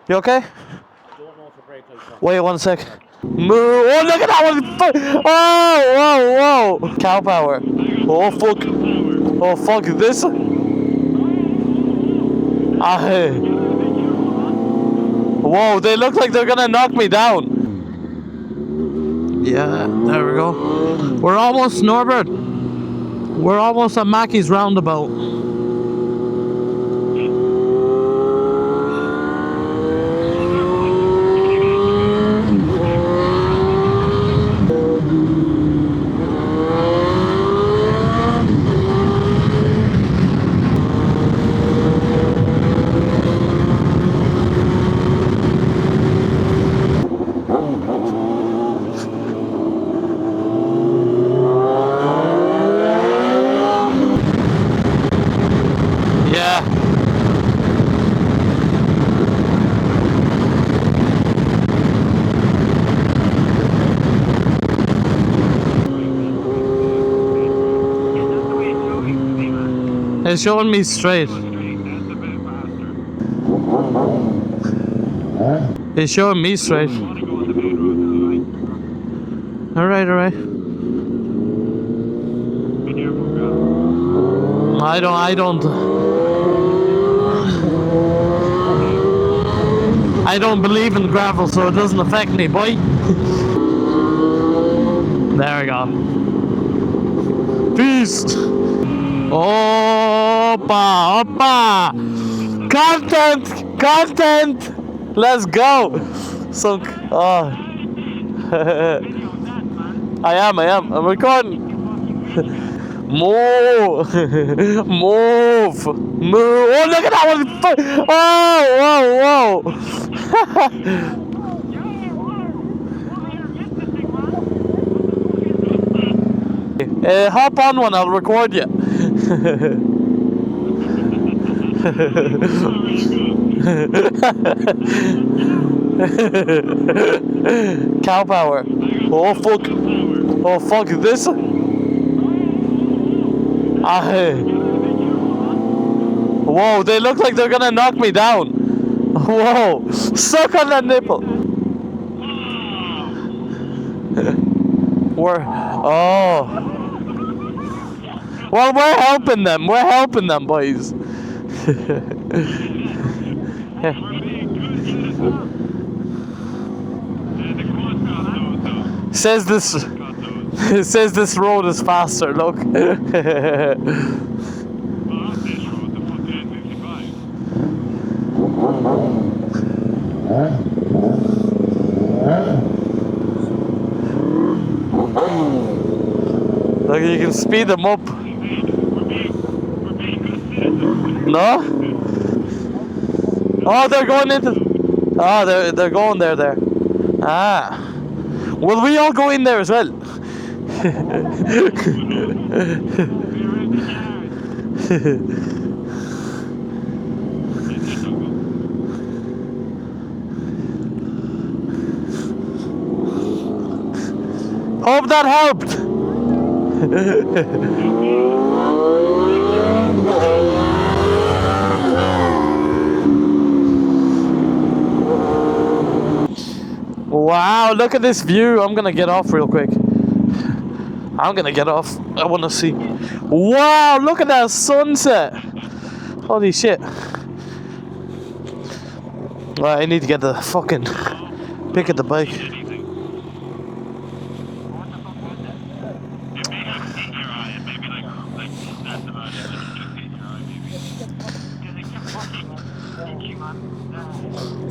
You okay? Wait 1 sec. Move. Oh, look at that one! Oh, whoa, whoa! Cow power. Oh, fuck. Oh, fuck. This. Whoa, they look like they're gonna knock me down. Yeah, there we go. We're almost, Norbert. We're almost at Mackey's roundabout. Yeah. It's showing me straight. It's showing me straight. Alright, alright. I don't believe in gravel, so it doesn't affect me, boy. There we go. Peace. Opa, opa. Content. Let's go. So, I am. I'm recording. Move. Oh, look at that one. Oh, whoa. Hop on one, I'll record you. Cow power. Oh, fuck. This. Whoa, they look like they're gonna knock me down. Whoa, suck on that nipple. Well, we're helping them. Boys. Says this road is faster. Look. Look, you can speed them up. No? Oh, they're going into. Oh, they're going there. Ah. Will we all go in there as well? Hope that helped. Wow, look at this view. I'm gonna get off real quick. I want to see. Wow, look at that sunset. Holy shit. Well, I need to get the fucking pick at the bike.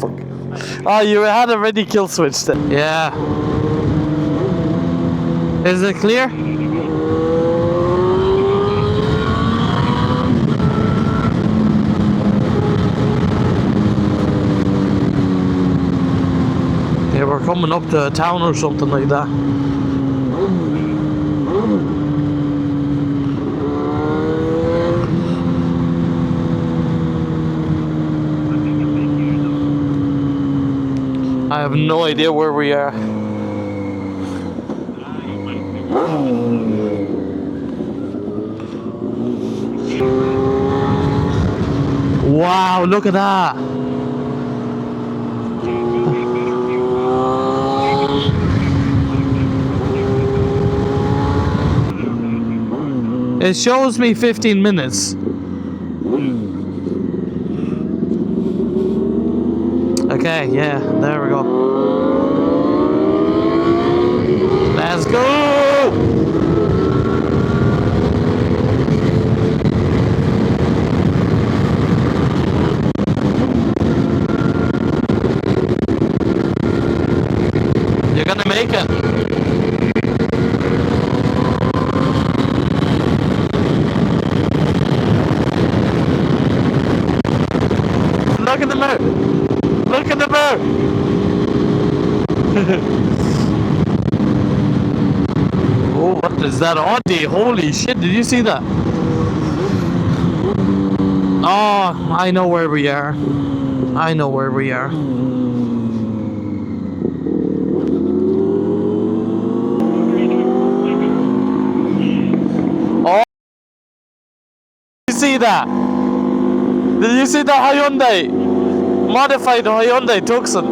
Fuck. Oh, you had already kill switched then. Yeah. Is it clear? Yeah, we're coming up to a town or something like that. I have no idea where we are. Wow, look at that. It shows me 15 minutes. Okay, yeah, there we go. Let's go! You're gonna make it. Look at the mirror. Look at the mirror. Oh, what is that Audi? Holy shit, did you see that? Oh, I know where we are. I know where we are. Oh, did you see that? Did you see the Hyundai? Modified Hyundai Tucson.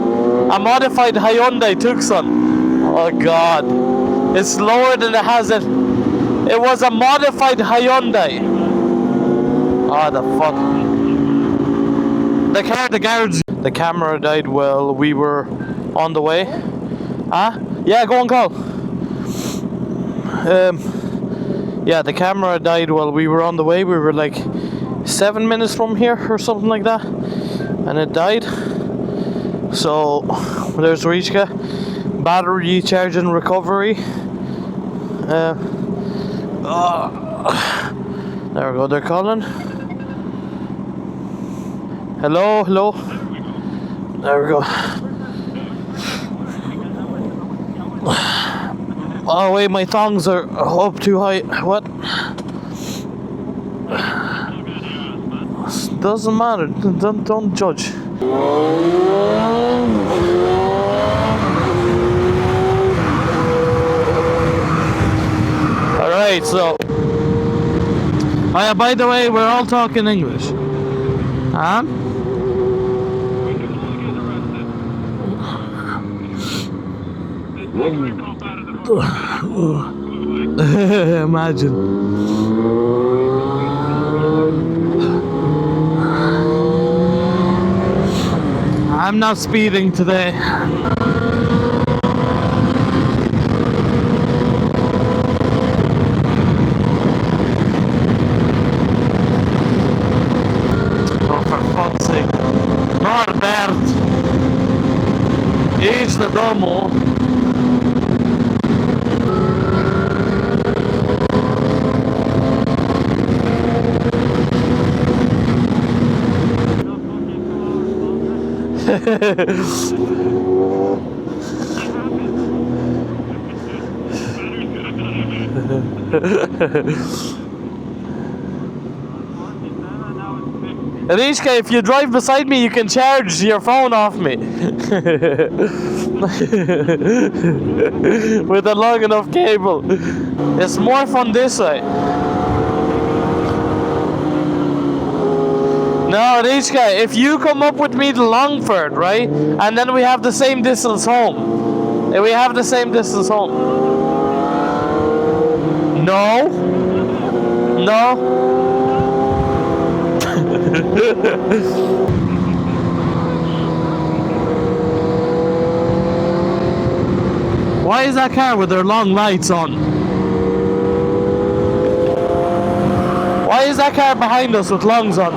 A modified Hyundai Tucson. Oh god. It's lower than it has it. It was a modified Hyundai. Oh the fuck. The car, the garage. The camera died while we were on the way. Huh? Yeah, go and call. Yeah, the camera died while we were on the way. We were like 7 minutes from here or something like that, and it died. So there's Richka, battery charge and recovery. There we go, they're calling. Hello, hello. There we go. Oh wait, my thongs are up too high. What? Doesn't matter. Don't judge. Alright, so oh yeah, by the way, we're all talking English. Huh? Imagine. I'm not speeding today. Oh, for fuck's sake. Norbert! Idź do domu. Rishka, if you drive beside me, you can charge your phone off me. With a long enough cable. It's more fun this way. No, Rishka, if you come up with me to Longford, right? And then we have the same distance home. And we have the same distance home. No. No. Why is that car with their long lights on? Why is that car behind us with lungs on?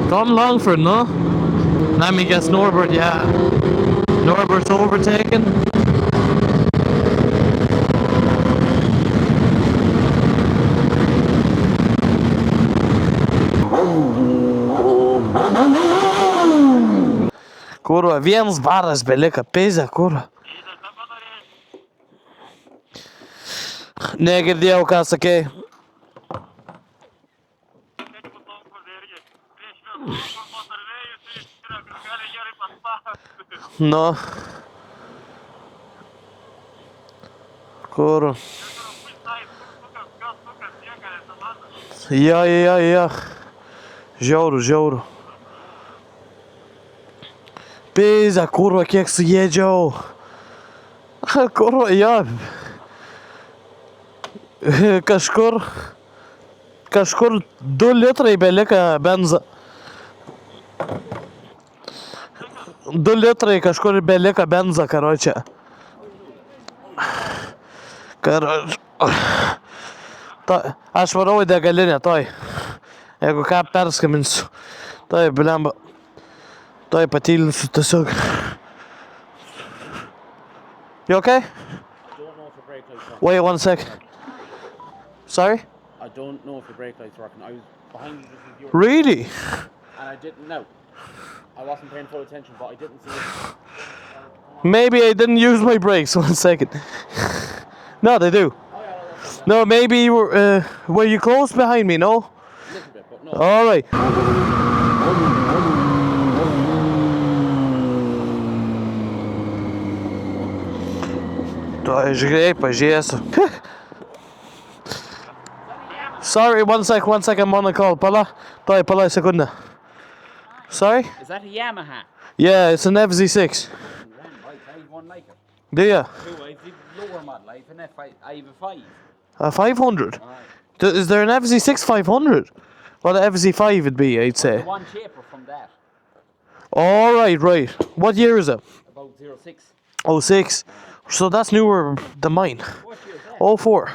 Tom Longford, no? Let me guess, Norbert, yeah. Norbert's overtaken. Kurwa, vienas baras belika, pizė, kurva. Negirdėjau, ką sakei. No. Kur. Jo. Žiauru. Pizza, kurva, kiek suėdžiau. Kurva, jo. Kažkur 2 litrai belika benzo. 2 litrai kažkur belika benzo, karočią. Aš varau į degalinę, toj. Jeigu ką perskambinsiu. Toj, blemba. Toj patylinsiu tiesiog. You okay? I don't know if your brake lights working. Wait 1 sec. Sorry? I don't know if your brake lights working. I was behind you just as you were. Really? And I didn't know. I wasn't paying full attention, but I didn't see it. Maybe I didn't use my brakes. 1 second. No, they do. Oh, yeah, that's okay. No, maybe you were you close behind me, no? A little bit, but no. Alright. Toj, žiūrėk, pažiūrėsiu. Sorry, 1 sec, I'm on a call. Pala sekundę. Sorry? Is that a Yamaha? Yeah, it's an FZ6. Right, I have one like it. Do ya? Two, I have the lower model. I have an F5. I have a 5. A 500? Alright. Is there an FZ6 500? Well, the FZ5 would be, I'd say. One cheaper from that. Alright, right. What year is it? About 06. 06. So that's newer than mine. What year is that? 04.